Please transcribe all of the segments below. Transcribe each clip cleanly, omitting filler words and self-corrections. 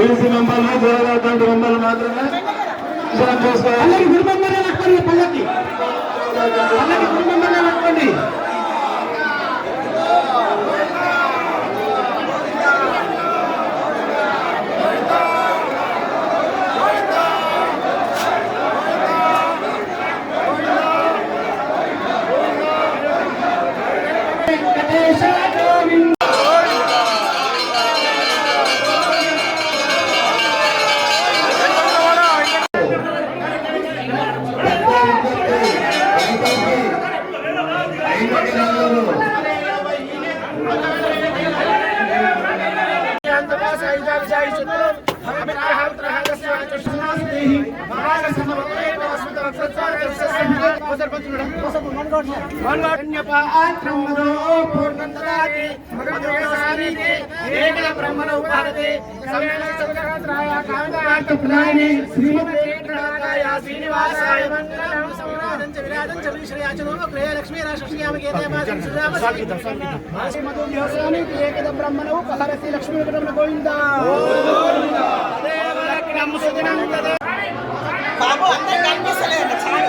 EC మెంబర్లు దేవదాతండ్రి మెంబర్లు మాత్రమే చేసుకోవాలి. గురుబంబర్లే పట్టుకోండి, పల్లకి గురుబంబర్లే పట్టుకోండి.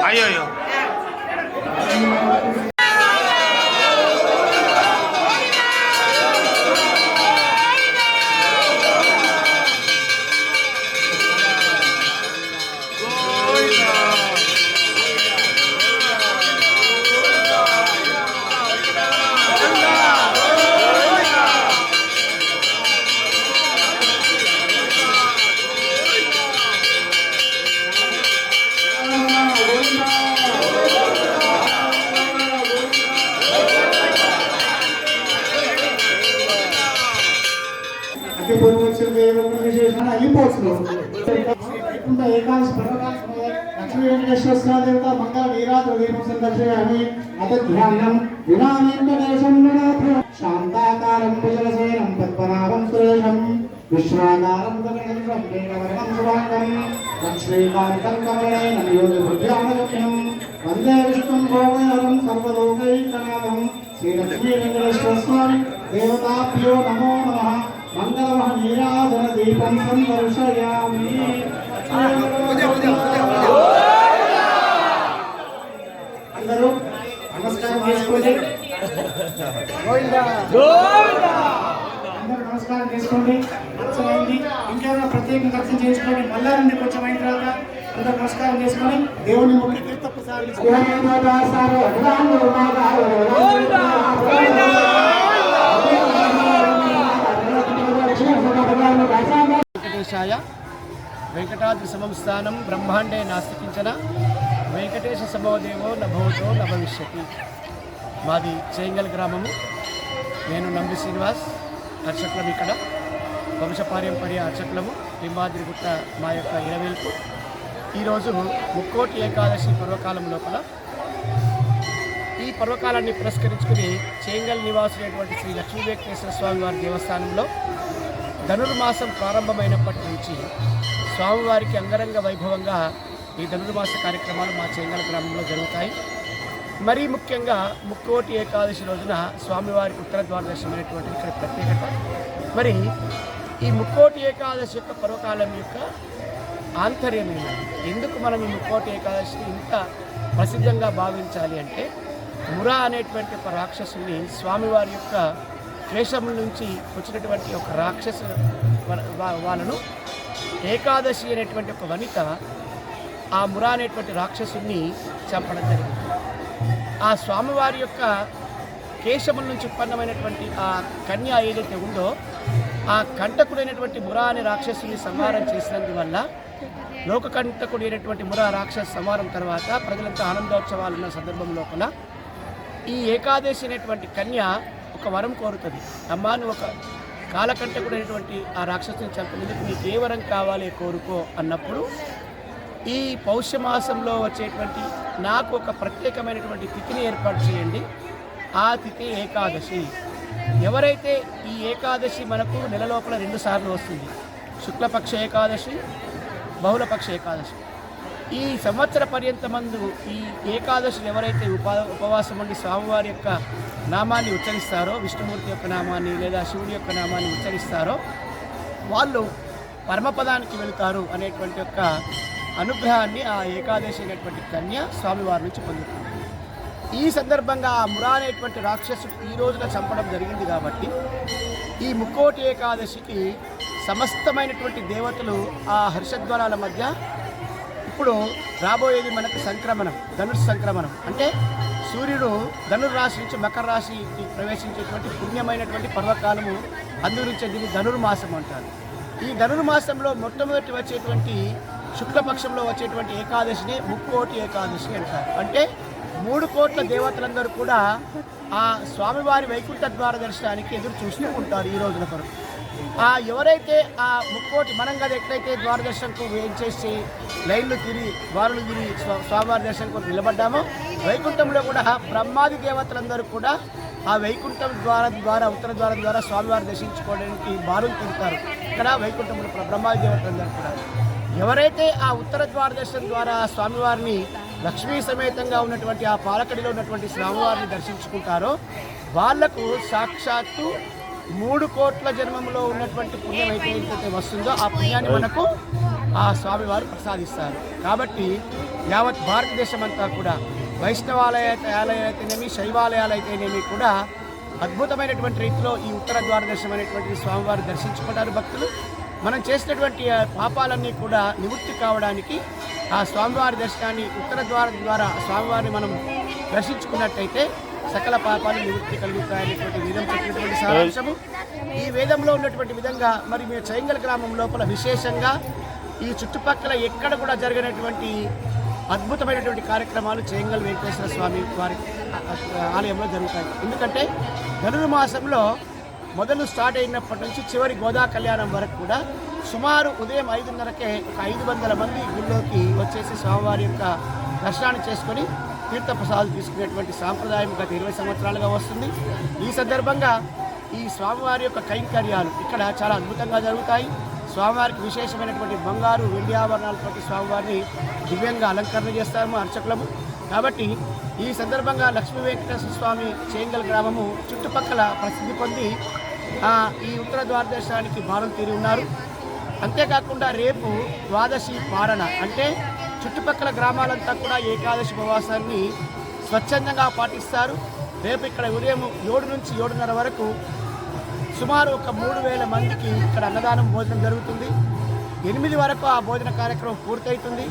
అయ్యో లక్ష్మీ వెంకటేశ్వర స్వామి దేవత మంగళ నీరాజు దీపం సందర్శయామి అతధ్యానం వినామేంకటేశం శాంతాకారం భుజలసేనం పద్మనాభం సురేశం విశ్వాకారం గగనం వేగవర్ణం శుభాంగం లక్ష్మీకాంతం కమలేన యోగభృత్యానగమ్యం వందే విష్ణుం భోగవరం సర్వలోకైకనాథం శ్రీ లక్ష్మీ వెంకటేశ్వర స్వామి దేవతాభ్యో నమో నమః మంగళమః నీరాజన దీపం సందర్శయామి. అందరూ నమస్కారం చేసుకోండి. అందరూ నమస్కారం చేసుకోండి. అర్థమైంది. ఇంకేమైనా ప్రత్యేక దర్శనం చేసుకోండి. మళ్ళా నుండి కొంచెం అయిన తర్వాత అందరూ నమస్కారం చేసుకొని దేవుని ముఖ్య తీర్థ వెంకటేశాయ వెంకటాద్రి సమం స్థానం బ్రహ్మాండే నాస్తికించన వెంకటేశ సమోదేవో నభవతో నభవిష్యతి. మాది చేంగల్ గ్రామము. నేను నంబి శ్రీనివాస్, అర్చకులం. ఇక్కడ వంశపారంపర్య అర్చకులము. లింబాద్రిగుట్ట మా యొక్క ఇరవేల్పు. ఈరోజు ముక్కోటి ఏకాదశి పర్వకాలం లోపల ఈ పర్వకాలాన్ని పురస్కరించుకుని చేంగల్ నివాసులైనటువంటి శ్రీ లక్ష్మీ వెంకటేశ్వర స్వామి వారి దేవస్థానంలో ధనుర్మాసం ప్రారంభమైనప్పటి నుంచి స్వామివారికి అంగరంగ వైభవంగా ఈ ధనుర్మాస కార్యక్రమాలు మా చేంగల్ గ్రామంలో జరుగుతాయి. మరీ ముఖ్యంగా ముక్కోటి ఏకాదశి రోజున స్వామివారికి ఉత్తర ద్వారదర్శనమైనటువంటి ఇక్కడ ప్రత్యేకత. మరి ఈ ముక్కోటి ఏకాదశి యొక్క పర్వకాలం యొక్క ఆంతర్యమైనది. ఎందుకు మనం ఈ ముక్కోటి ఏకాదశిని ఇంత ప్రసిద్ధంగా భావించాలి అంటే, మురా అనేటువంటి ఒక రాక్షసుని స్వామివారి యొక్క వేషముల నుంచి వచ్చినటువంటి ఒక రాక్షసు వాళ్ళను ఏకాదశి అనేటువంటి ఒక వనిత ఆ మురా అనేటువంటి రాక్షసుని చంపడం జరిగింది. ఆ స్వామివారి యొక్క కేశముల నుంచి ఉత్పన్నమైనటువంటి ఆ కన్య ఏదైతే ఉందో ఆ కంటకుడైనటువంటి మురా అనే రాక్షసుని సంహారం చేసినందువల్ల లోకకంటకుడైనటువంటి మురా రాక్షస సంహారం తర్వాత ప్రజలంతా ఆనందోత్సవాలు ఉన్న సందర్భం లోపల ఈ ఏకాదశి అనేటువంటి కన్య ఒక వరం కోరుతుంది. అమ్మా, నువ్వు ఒక కాలకంటకుడైనటువంటి ఆ రాక్షసుని చంపినందుకు నీకు ఏ వరం కావాలి కోరుకో అన్నప్పుడు ఈ పౌష్యమాసంలో వచ్చేటువంటి నాకు ఒక ప్రత్యేకమైనటువంటి తిథిని ఏర్పాటు చేయండి. ఆ తిథి ఏకాదశి. ఎవరైతే ఈ ఏకాదశి మనకు నెల లోపల 2 సార్లు వస్తుంది, శుక్లపక్ష ఏకాదశి, బహుళపక్ష ఏకాదశి. ఈ సంవత్సర పర్యంతమందు ఈ ఏకాదశిని ఎవరైతే ఉపవాసం ఉండి స్వామివారి యొక్క నామాన్ని ఉచ్చరిస్తారో, విష్ణుమూర్తి యొక్క నామాన్ని లేదా శివుడి యొక్క నామాన్ని ఉచ్చరిస్తారో వాళ్ళు పరమపదానికి వెళుతారు అనేటువంటి యొక్క అనుగ్రహాన్ని ఆ ఏకాదశి అనేటువంటి కన్య స్వామివారి నుంచి పొందుతుంది. ఈ సందర్భంగా ఆ మురా అనేటువంటి రాక్షసుడు ఈ రోజున చంపడం జరిగింది కాబట్టి ఈ ముక్కోటి ఏకాదశికి సమస్తమైనటువంటి దేవతలు ఆ హర్షధ్వనాల మధ్య ఇప్పుడు రాబోయేది మనకు సంక్రమణం, ధనుర్ సంక్రమణం. అంటే సూర్యుడు ధనుర్రాశి నుంచి మకర రాశికి ప్రవేశించేటువంటి పుణ్యమైనటువంటి పర్వకాలము. అందుగురించి దీన్ని ధనుర్మాసం అంటారు. ఈ ధనుర్మాసంలో మొట్టమొదటి వచ్చేటువంటి శుక్లపక్షంలో వచ్చేటువంటి ఏకాదశిని ముక్కోటి ఏకాదశి అంటారు. అంటే 3 కోట్ల దేవతలందరూ కూడా ఆ స్వామివారి వైకుంఠ ద్వార దర్శనానికి ఎదురు చూస్తూ ఉంటారు ఈ రోజున కొరకు. ఎవరైతే ఆ ముక్కోటి మనం కదా ఎట్లయితే ద్వారదర్శనంకు వేయించేసి లైన్లు తిరిగి ద్వారాలు తిరిగి స్వామివారి దర్శనం కొరకు నిలబడ్డామో వైకుంఠంలో కూడా బ్రహ్మాది దేవతలందరూ కూడా ఆ వైకుంఠం ద్వారా ఉత్తర ద్వారం ద్వారా స్వామివారిని దర్శించుకోవడానికి బారులు తిరుగుతారు. ఇక్కడ వైకుంఠంలో బ్రహ్మాది దేవతలందరూ కూడా ఎవరైతే ఆ ఉత్తర ద్వార దర్శనం ద్వారా స్వామివారిని లక్ష్మీ సమేతంగా ఉన్నటువంటి ఆ పాలకడిలో ఉన్నటువంటి స్వామివారిని దర్శించుకుంటారో వాళ్లకు సాక్షాత్తు 3 కోట్ల జన్మంలో ఉన్నటువంటి పుణ్యం అయితే వస్తుందో ఆ పుణ్యాన్ని మనకు ఆ స్వామివారు ప్రసాదిస్తారు. కాబట్టి యావత్ భారతదేశం అంతా కూడా వైష్ణవాలయాలు అయితేనేమి శైవాలయాలు అయితేనేమి కూడా అద్భుతమైనటువంటి రీతిలో ఈ ఉత్తర ద్వార దర్శనం అనేటువంటి స్వామివారు దర్శించుకుంటారు భక్తులు. మనం చేసినటువంటి పాపాలన్నీ కూడా నివృత్తి కావడానికి ఆ స్వామివారి దర్శనాన్ని ఉత్తర ద్వారం ద్వారా స్వామివారిని మనం దర్శించుకున్నట్టయితే సకల పాపాలు నివృత్తి కలుగుతాయనేటువంటి వేదం చెప్పినటువంటి సారాంశము. ఈ వేదంలో ఉన్నటువంటి విధంగా మరి మీ చైంగల్ గ్రామం లోపల విశేషంగా ఈ చుట్టుపక్కల ఎక్కడ కూడా జరిగినటువంటి అద్భుతమైనటువంటి కార్యక్రమాలు చైంగల్ వెంకటేశ్వర స్వామి వారి ఆలయంలో జరుగుతాయి. ఎందుకంటే ధనుర్మాసంలో మొదలు స్టార్ట్ అయినప్పటి నుంచి చివరి గోదా కళ్యాణం వరకు కూడా సుమారు ఉదయం 5:30కే ఒక 500 మంది గుళ్ళోకి వచ్చేసి స్వామివారి యొక్క దర్శనాన్ని చేసుకొని తీర్థప్రసాదాలు తీసుకునేటువంటి సాంప్రదాయం గత 20 సంవత్సరాలుగా వస్తుంది. ఈ సందర్భంగా ఈ స్వామివారి యొక్క కైంకర్యాలు ఇక్కడ చాలా అద్భుతంగా జరుగుతాయి. స్వామివారికి విశేషమైనటువంటి బంగారు వెండి ఆభరణాలతో స్వామివారిని దివ్యంగా అలంకరణ చేస్తాము అర్చకులము. కాబట్టి ఈ సందర్భంగా లక్ష్మీ వెంకటేశ్వర స్వామి చేంగల్ గ్రామము చుట్టుపక్కల ప్రసిద్ధి పొంది ఈ ఉత్తర ద్వారదర్శనానికి బారులు తీరి ఉన్నారు. అంతేకాకుండా రేపు ద్వాదశి పారణ అంటే చుట్టుపక్కల గ్రామాలంతా కూడా ఏకాదశి ఉపవాసాన్ని స్వచ్ఛందంగా పాటిస్తారు. రేపు ఇక్కడ ఉదయం 7 నుంచి 7:30 వరకు సుమారు ఒక 3,000 మందికి ఇక్కడ అన్నదానం భోజనం జరుగుతుంది. 8 వరకు ఆ భోజన కార్యక్రమం పూర్తవుతుంది.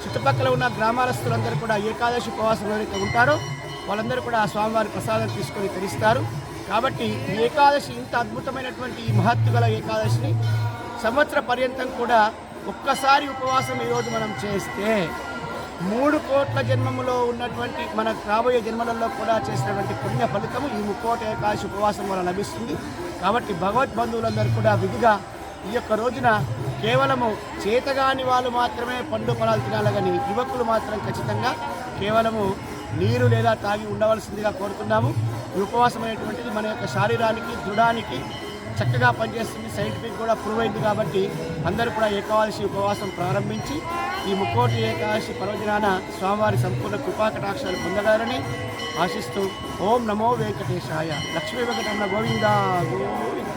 చుట్టుపక్కల ఉన్న గ్రామాలస్తులందరూ కూడా ఏకాదశి ఉపవాసంలో ఎవరైతే ఉంటారో వాళ్ళందరూ కూడా ఆ స్వామివారి ప్రసాదం తీసుకొని తరిస్తారు. కాబట్టి ఈ ఏకాదశి ఇంత అద్భుతమైనటువంటి ఈ మహత్తు గల ఏకాదశిని సంవత్సర పర్యంతం కూడా ఒక్కసారి ఉపవాసం ఈరోజు మనం చేస్తే 3 కోట్ల జన్మములో ఉన్నటువంటి మన రాబోయే జన్మలలో కూడా చేసినటువంటి పుణ్య ఫలితము ఈ 3 కోట్ల ఏకాదశి ఉపవాసం వల్ల లభిస్తుంది. కాబట్టి భగవద్బంధువులందరూ కూడా విధిగా ఈ యొక్క రోజున కేవలము చేతగాని వాళ్ళు మాత్రమే పండు ఫలాలు తినాలి, కానీ యువకులు మాత్రం ఖచ్చితంగా కేవలము నీరు లేదా తాగి ఉండవలసిందిగా కోరుతున్నాము. ఈ ఉపవాసం అనేటువంటిది మన యొక్క శారీరానికి దృఢానికి చక్కగా పనిచేస్తుంది. సైంటిఫిక్ కూడా ప్రూవ్ అయింది. కాబట్టి అందరూ కూడా ఏకాదశి ఉపవాసం ప్రారంభించి ఈ 3 కోట్ల ఏకాదశి పర్వదినాన స్వామివారి సంపూర్ణ కృపాకటాక్షాలు పొందగలరని ఆశిస్తూ ఓం నమో వెంకటేశాయ. లక్ష్మీ వెంకటరమణ గోవింద గోవింద.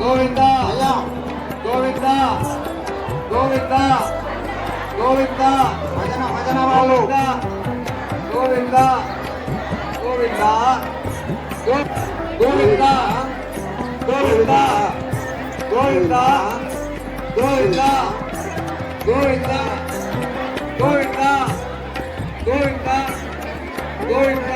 గోవింద గోవింద గోవింద గోవింద భజన భజన గోవింద గోవింద గోవింద గోవింద గోవింద గోవింద గోవింద గోవింద గోవింద గోవింద గోవింద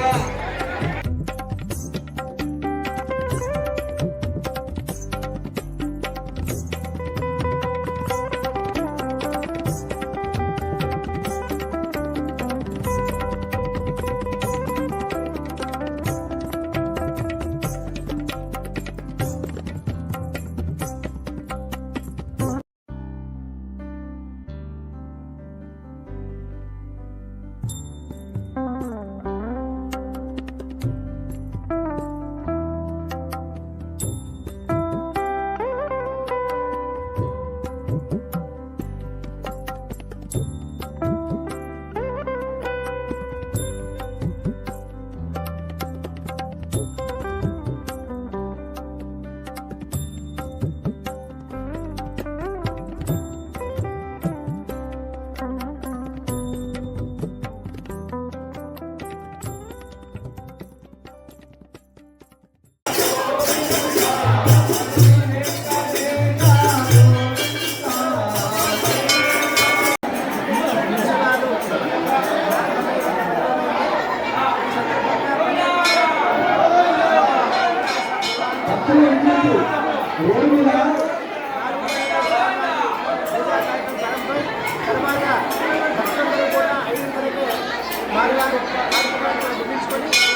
వారి వారి కార్యక్రమాలను ముగించుకొని